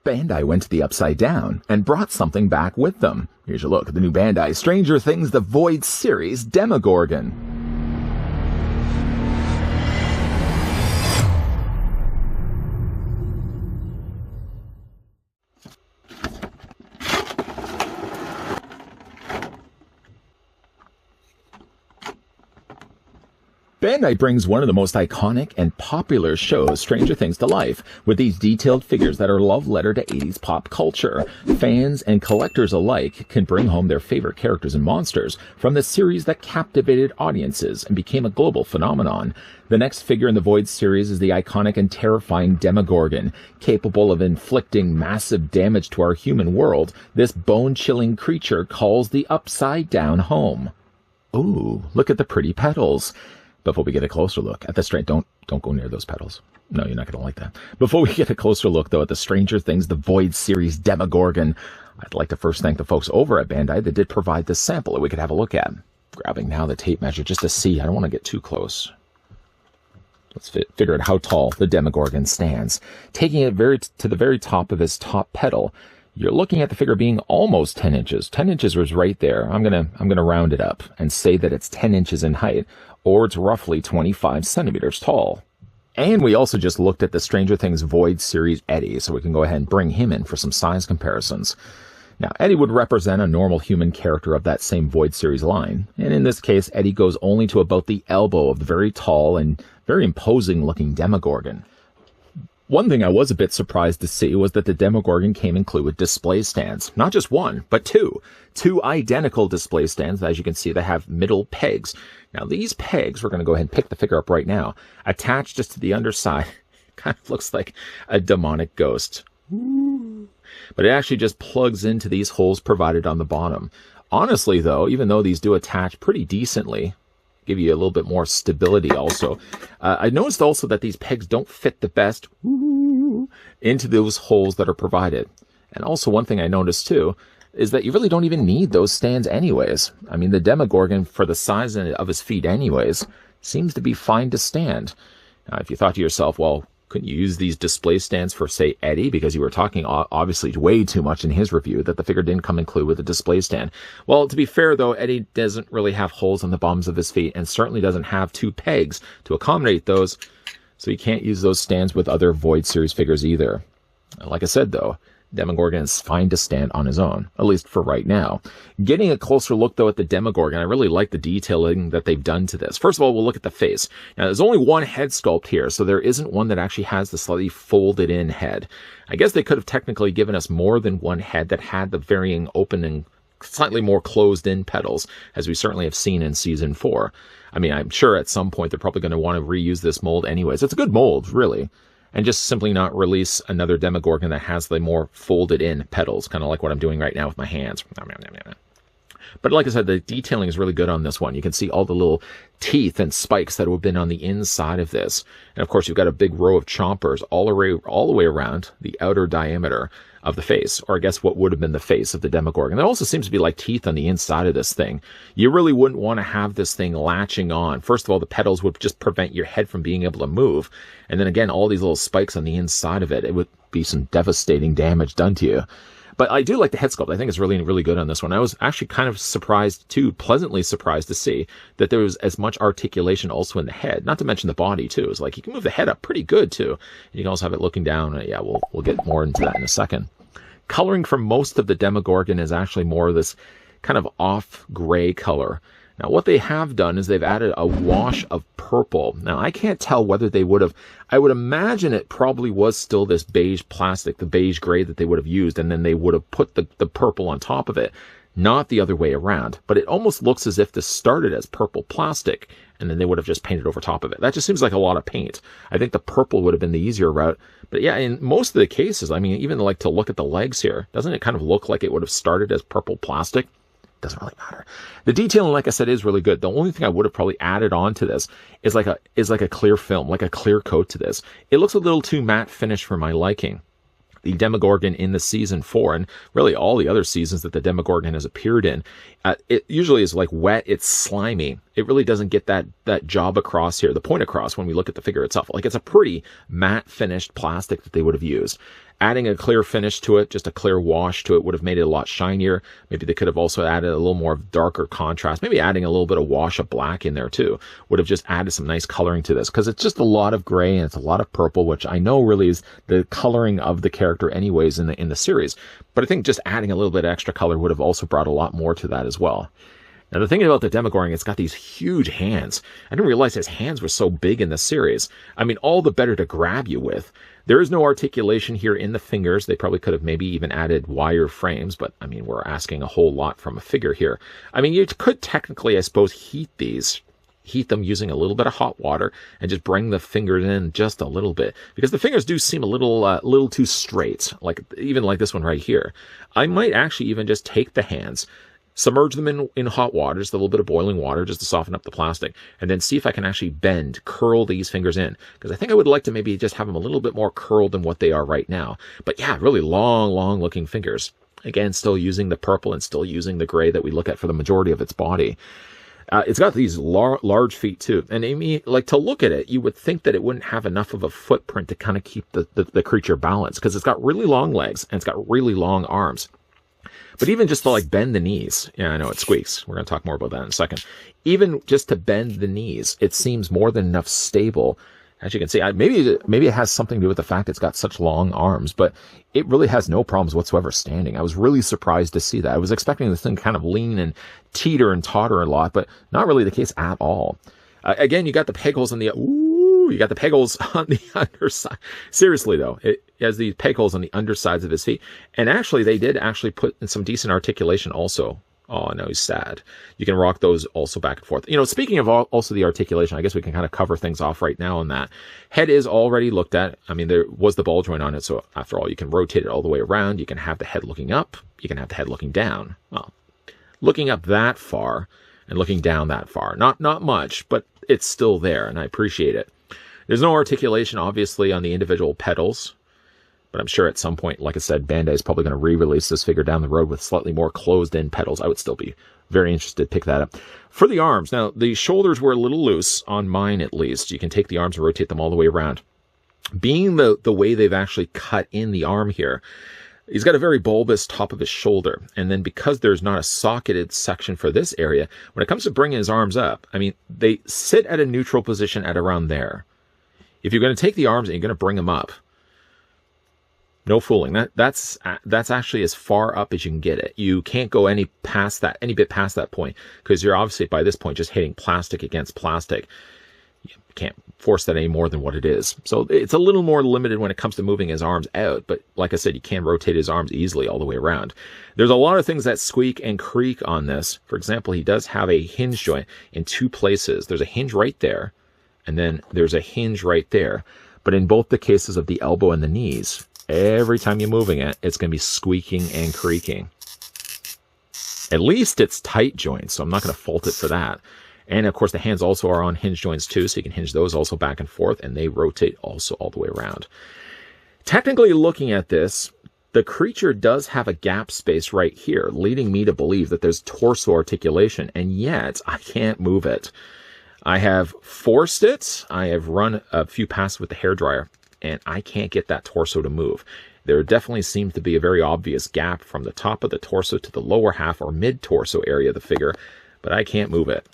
Bandai went to the Upside Down and brought something back with them. Here's a look at the new Bandai Stranger Things The Void series Demogorgon. Bandai brings one of the most iconic and popular shows, Stranger Things, to life, with these detailed figures that are a love letter to 80s pop culture. Fans and collectors alike can bring home their favorite characters and monsters from the series that captivated audiences and became a global phenomenon. The next figure in the Void series is the iconic and terrifying Demogorgon. Capable of inflicting massive damage to our human world, this bone-chilling creature calls the Upside Down home. Ooh, look at the pretty petals. Before we get a closer look at the don't go near those petals. No, you're not going to like that. Before we get a closer look, though, at the Stranger Things The Void series Demogorgon, I'd like to first thank the folks over at Bandai that did provide this sample that we could have a look at. Grabbing now the tape measure just to see. I don't want to get too close. Let's figure out how tall the Demogorgon stands. Taking it to the very top of his top petal, you're looking at the figure being almost 10 inches. 10 inches was right there. I'm gonna round it up and say that it's 10 inches in height, or it's roughly 25 centimeters tall. And we also just looked at the Stranger Things Void series Eddie, so we can go ahead and bring him in for some size comparisons. Now, Eddie would represent a normal human character of that same Void series line, and in this case, Eddie goes only to about the elbow of the very tall and very imposing-looking Demogorgon. One thing I was a bit surprised to see was that the Demogorgon came included with display stands. Not just one, but two. Two identical display stands. As you can see, they have middle pegs. Now, these pegs, we're going to go ahead and pick the figure up right now, attached just to the underside. Kind of looks like a demonic ghost. But it actually just plugs into these holes provided on the bottom. Honestly, though, even though these do attach pretty decently, give you a little bit more stability also. I noticed also that these pegs don't fit the best into those holes that are provided. And also one thing I noticed too is that you really don't even need those stands anyways. I mean, the Demogorgon, for the size of his feet anyways, seems to be fine to stand. Now, if you thought to yourself, well, couldn't you use these display stands for, say, Eddie? Because you were talking, obviously, way too much in his review that the figure didn't come included with a display stand. Well, to be fair, though, Eddie doesn't really have holes on the bottoms of his feet and certainly doesn't have two pegs to accommodate those, so you can't use those stands with other Void series figures either. Like I said, though, Demogorgon is fine to stand on his own, at least for right now. Getting a closer look, though, at the Demogorgon, I really like the detailing that they've done to this. First of all, we'll look at the face. Now, there's only one head sculpt here, so there isn't one that actually has the slightly folded-in head. I guess they could have technically given us more than one head that had the varying open and slightly more closed-in petals, as we certainly have seen in Season 4. I mean, I'm sure at some point they're probably going to want to reuse this mold anyways. It's a good mold, really. And just simply not release another Demogorgon that has the more folded-in petals, kind of like what I'm doing right now with my hands. But like I said, the detailing is really good on this one. You can see all the little teeth and spikes that would have been on the inside of this. And of course, you've got a big row of chompers all the way around the outer diameter of the face, or I guess what would have been the face of the Demogorgon. There also seems to be like teeth on the inside of this thing. You really wouldn't want to have this thing latching on. First of all, the petals would just prevent your head from being able to move. And then again, all these little spikes on the inside of it, it would be some devastating damage done to you. But I do like the head sculpt. I think it's really, really good on this one. I was actually kind of surprised, too, pleasantly surprised to see that there was as much articulation also in the head, not to mention the body, too. It's like you can move the head up pretty good, too. And you can also have it looking down. Yeah, we'll get more into that in a second. Coloring for most of the Demogorgon is actually more of this kind of off gray color. Now, what they have done is they've added a wash of purple. Now, I can't tell whether they would have... I would imagine it probably was still this beige plastic, the beige gray that they would have used, and then they would have put the purple on top of it, not the other way around. But it almost looks as if this started as purple plastic, and then they would have just painted over top of it. That just seems like a lot of paint. I think the purple would have been the easier route. But yeah, in most of the cases, I mean, even like to look at the legs here, doesn't it kind of look like it would have started as purple plastic? Doesn't really matter. The detailing, like I said, is really good. The only thing I would have probably added on to this is like a clear film, like a clear coat to this. It looks a little too matte finish for my liking. The Demogorgon in the Season 4, and really all the other seasons that the Demogorgon has appeared in, it usually is like wet, it's slimy. It really doesn't get that job across here, the point across when we look at the figure itself. Like it's a pretty matte finished plastic that they would have used. Adding a clear finish to it, just a clear wash to it, would have made it a lot shinier. Maybe they could have also added a little more darker contrast. Maybe adding a little bit of wash of black in there too would have just added some nice coloring to this, because it's just a lot of gray and it's a lot of purple, which I know really is the coloring of the character anyways in the series. But I think just adding a little bit of extra color would have also brought a lot more to that as well. Now, the thing about the Demogorgon, it's got these huge hands. I didn't realize his hands were so big in the series. I mean, all the better to grab you with. There is no articulation here in the fingers. They probably could have maybe even added wire frames, but I mean, we're asking a whole lot from a figure here. I mean, you could technically, I suppose, heat them using a little bit of hot water and just bring the fingers in just a little bit, because the fingers do seem a little too straight, even like this one right here. I might actually even just take the hands, submerge them in hot water, just a little bit of boiling water just to soften up the plastic, and then see if I can actually curl these fingers in, because I think I would like to maybe just have them a little bit more curled than what they are right now. But yeah, really long looking fingers. Again, still using the purple and still using the gray that we look at for the majority of its body. It's got these large feet too, and I mean, like, to look at it, you would think that it wouldn't have enough of a footprint to kind of keep the creature balanced, because it's got really long legs and it's got really long arms. But even just to like bend the knees, yeah, I know it squeaks. We're going to talk more about that in a second. Even just to bend the knees, it seems more than enough stable. As you can see, maybe it has something to do with the fact it's got such long arms, but it really has no problems whatsoever standing. I was really surprised to see that. I was expecting this thing kind of lean and teeter and totter a lot, but not really the case at all. Again, you got the peg holes on the underside. Seriously though, it has these peg holes on the undersides of his feet. And actually, they did actually put in some decent articulation also. Oh, no, he's sad. You can rock those also back and forth. You know, speaking of also the articulation, I guess we can kind of cover things off right now on that. Head is already looked at. I mean, there was the ball joint on it, so after all, you can rotate it all the way around. You can have the head looking up. You can have the head looking down. Well, looking up that far and looking down that far. Not much, but it's still there, and I appreciate it. There's no articulation, obviously, on the individual petals. But I'm sure at some point, like I said, Bandai is probably going to re-release this figure down the road with slightly more closed-in petals. I would still be very interested to pick that up. For the arms, now, the shoulders were a little loose, on mine at least. You can take the arms and rotate them all the way around. Being the way they've actually cut in the arm here, he's got a very bulbous top of his shoulder. And then because there's not a socketed section for this area, when it comes to bringing his arms up, I mean, they sit at a neutral position at around there. If you're going to take the arms and you're going to bring them up, no fooling. That's actually as far up as you can get it. You can't go any bit past that point, because you're obviously by this point just hitting plastic against plastic. You can't force that any more than what it is. So it's a little more limited when it comes to moving his arms out. But like I said, you can rotate his arms easily all the way around. There's a lot of things that squeak and creak on this. For example, he does have a hinge joint in two places. There's a hinge right there, and then there's a hinge right there. But in both the cases of the elbow and the knees, every time you're moving it, it's going to be squeaking and creaking. At least it's tight joints, so I'm not going to fault it for that. And of course, the hands also are on hinge joints too, so you can hinge those also back and forth, and they rotate also all the way around. Technically looking at this, the creature does have a gap space right here, leading me to believe that there's torso articulation, and yet I can't move it. I have forced it. I have run a few passes with the hairdryer, and I can't get that torso to move. There definitely seems to be a very obvious gap from the top of the torso to the lower half or mid-torso area of the figure, but I can't move it.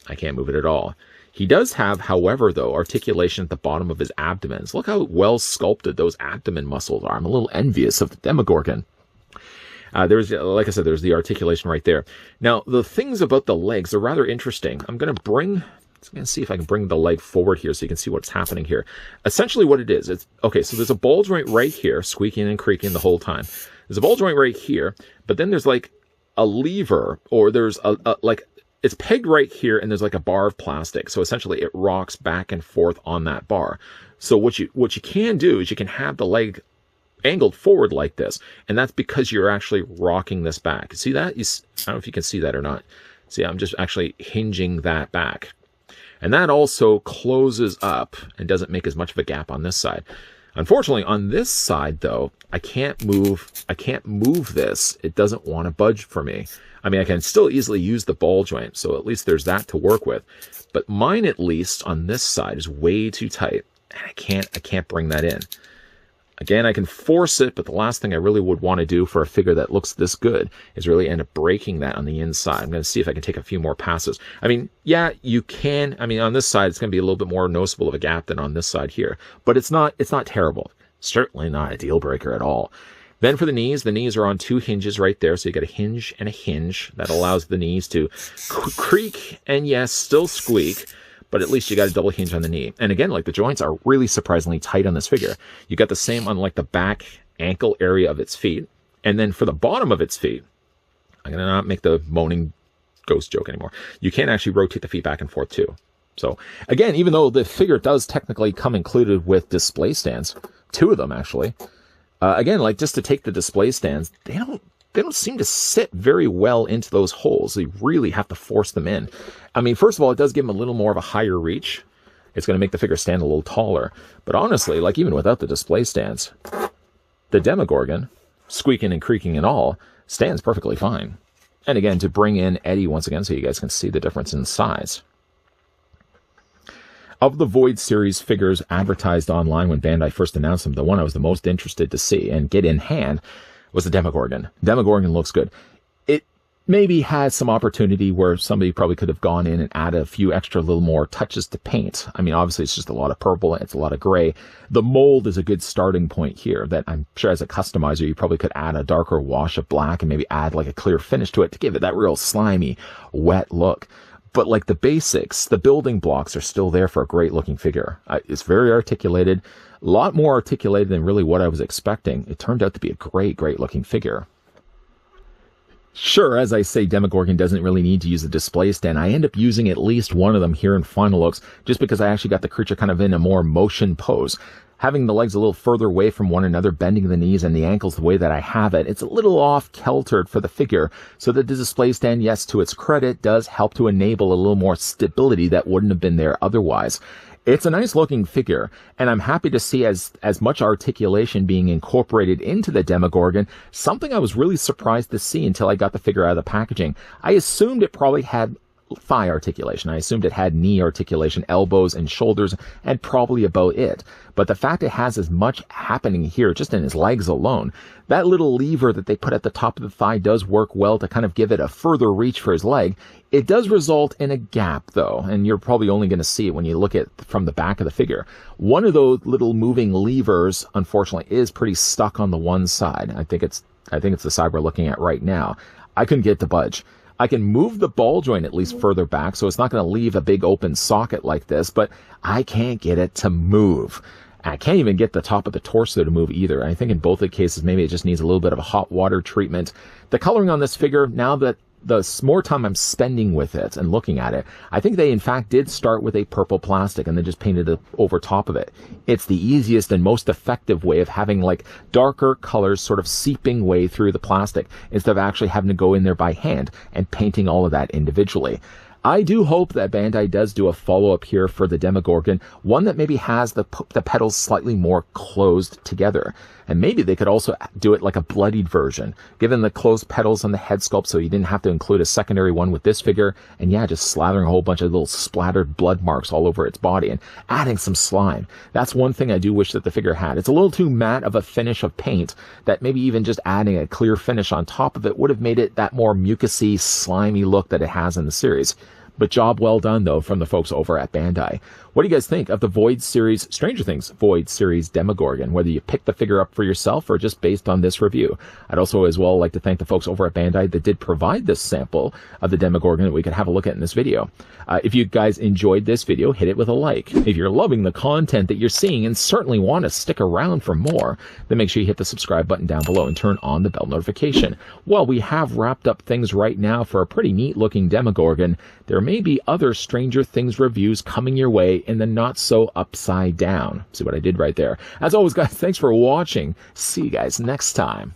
I can't move it at all. He does have, however, though, articulation at the bottom of his abdomen. So look how well sculpted those abdomen muscles are. I'm a little envious of the Demogorgon. There's, like I said, there's the articulation right there. Now, the things about the legs are rather interesting. I'm going to see if I can bring the leg forward here so you can see what's happening here. Essentially what it is, it's, okay, so there's a ball joint right here, squeaking and creaking the whole time. There's a ball joint right here, but then there's like a lever, or there's like, it's pegged right here, and there's like a bar of plastic. So essentially it rocks back and forth on that bar. So what you can do is you can have the leg angled forward like this, and that's because you're actually rocking this back. See that? I don't know if you can see that or not. See, I'm just actually hinging that back. And that also closes up and doesn't make as much of a gap on this side. Unfortunately, on this side, though, I can't move this. It doesn't want to budge for me. I mean, I can still easily use the ball joint, so at least there's that to work with. But mine, at least, on this side, is way too tight, and I can't bring that in. Again, I can force it, but the last thing I really would want to do for a figure that looks this good is really end up breaking that on the inside. I'm going to see if I can take a few more passes. I mean, yeah, you can. I mean, on this side, it's going to be a little bit more noticeable of a gap than on this side here, but it's not terrible. Certainly not a deal breaker at all. Then for the knees are on two hinges right there. So you got a hinge and a hinge that allows the knees to creak and yes, still squeak. But at least you got a double hinge on the knee. And again, like the joints are really surprisingly tight on this figure. You got the same on like the back ankle area of its feet. And then for the bottom of its feet, I'm going to not make the moaning ghost joke anymore. You can actually rotate the feet back and forth too. So again, even though the figure does technically come included with display stands, two of them actually, again, like just to take the display stands, they don't seem to sit very well into those holes. So you really have to force them in. I mean, first of all, it does give them a little more of a higher reach. It's going to make the figure stand a little taller. But honestly, like even without the display stands, the Demogorgon, squeaking and creaking and all, stands perfectly fine. And again, to bring in Eddie once again so you guys can see the difference in size. Of the Void series figures advertised online when Bandai first announced them, the one I was the most interested to see and get in hand was the Demogorgon. Demogorgon looks good. It maybe has some opportunity where somebody probably could have gone in and added a few extra little more touches to paint. I mean, obviously it's just a lot of purple, it's a lot of gray. The mold is a good starting point here that I'm sure as a customizer you probably could add a darker wash of black and maybe add like a clear finish to it to give it that real slimy, wet look. But like the basics, the building blocks are still there for a great looking figure. It's very articulated, a lot more articulated than really what I was expecting. It turned out to be a great looking figure. Sure, as I say, Demogorgon doesn't really need to use a display stand. I end up using at least one of them here in Final Looks just because I actually got the creature kind of in a more motion pose. Having the legs a little further away from one another, bending the knees and the ankles the way that I have it, it's a little off-keltered for the figure, so that the display stand, yes, to its credit, does help to enable a little more stability that wouldn't have been there otherwise. It's a nice looking figure, and I'm happy to see as much articulation being incorporated into the Demogorgon, something I was really surprised to see until I got the figure out of the packaging. I assumed it probably had thigh articulation. I assumed it had knee articulation, elbows and shoulders, and probably about it. But the fact it has as much happening here, just in his legs alone, that little lever that they put at the top of the thigh does work well to kind of give it a further reach for his leg. It does result in a gap, though, and you're probably only going to see it when you look at from the back of the figure. One of those little moving levers, unfortunately, is pretty stuck on the one side. I think it's the side we're looking at right now. I couldn't get it to budge. I can move the ball joint at least further back, so it's not going to leave a big open socket like this, but I can't get it to move. I can't even get the top of the torso to move either. I think in both the cases, maybe it just needs a little bit of a hot water treatment. The coloring on this figure, now that the more time I'm spending with it and looking at it, I think they in fact did start with a purple plastic and then just painted it over top of it. It's the easiest and most effective way of having like darker colors sort of seeping way through the plastic instead of actually having to go in there by hand and painting all of that individually. I do hope that Bandai does do a follow-up here for the Demogorgon, one that maybe has the petals slightly more closed together. And maybe they could also do it like a bloodied version, given the closed petals on the head sculpt so you didn't have to include a secondary one with this figure, and yeah, just slathering a whole bunch of little splattered blood marks all over its body and adding some slime. That's one thing I do wish that the figure had. It's a little too matte of a finish of paint that maybe even just adding a clear finish on top of it would have made it that more mucousy, slimy look that it has in the series. But job well done, though, from the folks over at Bandai. What do you guys think of the Void series, Stranger Things Void series Demogorgon, whether you picked the figure up for yourself or just based on this review? I'd also as well like to thank the folks over at Bandai that did provide this sample of the Demogorgon that we could have a look at in this video. If you guys enjoyed this video, hit it with a like. If you're loving the content that you're seeing and certainly want to stick around for more, then make sure you hit the subscribe button down below and turn on the bell notification. Well, we have wrapped up things right now for a pretty neat looking Demogorgon. There may be other Stranger Things reviews coming your way in the not so upside down. See what I did right there? As always, guys, thanks for watching. See you guys next time.